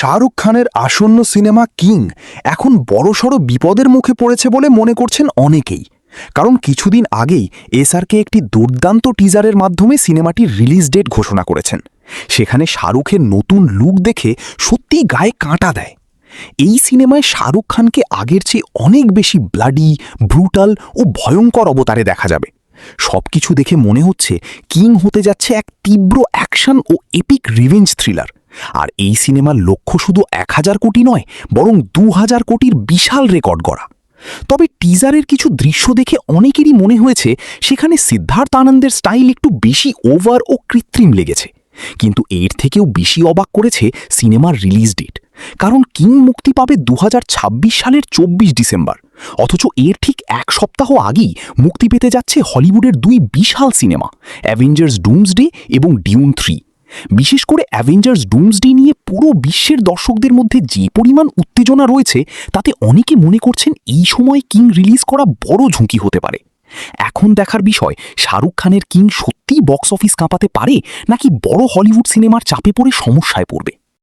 শাহরুখ খানের আসন্ন cinema king এখন বড়সড় বিপদের মুখে পড়েছে বলে মনে করছেন অনেকেই। কারণ কিছুদিন আগেই এসআরকে একটি দুর্দান্ত টিজারের মাধ্যমে সিনেমাটির রিলিজ ডেট ঘোষণা করেছেন। সেখানে শাহরুখের নতুন লুক দেখে সত্যিই গায়ে কাঁটা দেয়। এই সিনেমায় শাহরুখ খানকে আগের চেয়ে অনেক বেশি ব্লাডি, ব্রুটাল ও ভয়ঙ্কর অবতারে দেখা যাবে। সবকিছু দেখে মনে হচ্ছে কিং হতে যাচ্ছে এক তীব্র অ্যাকশন ও এপিক রিভেঞ্জ থ্রিলার। আর এই সিনেমার লক্ষ্য শুধু 1000 কোটি নয়, বরং 2000 কোটির বিশাল রেকর্ড গড়া। তবে টিজারের কিছু দৃশ্য দেখে অনেকেরই মনে হয়েছে সেখানে সিদ্ধার্থ আনন্দের স্টাইল একটু বেশি ওভার ও কৃত্রিম লেগেছে। কিন্তু এর থেকেও বেশি অবাক করেছে সিনেমার রিলিজ ডেট। কারণ কিং মুক্তি পাবে 2026 সালের 24 ডিসেম্বর। অথচ এর ঠিক এক সপ্তাহ আগেই মুক্তি পেতে যাচ্ছে হলিউডের দুই বিশাল সিনেমা, অ্যাভেঞ্জার্স ডুমসডে এবং ডিউন 3। বিশেষ করে অ্যাভেঞ্জার্স ডুমসডে নিয়ে পুরো বিশ্বের দর্শকদের মধ্যে যে পরিমাণ উত্তেজনা রয়েছে, তাতে অনেকে মনে করছেন এই সময় কিং রিলিজ করা বড় ঝুঁকি হতে পারে। এখন দেখার বিষয়, শাহরুখ খানের কিং সত্যিই বক্স অফিস কাঁপাতে পারে নাকি বড় হলিউড সিনেমার চাপে পড়ে সমস্যায় পড়বে।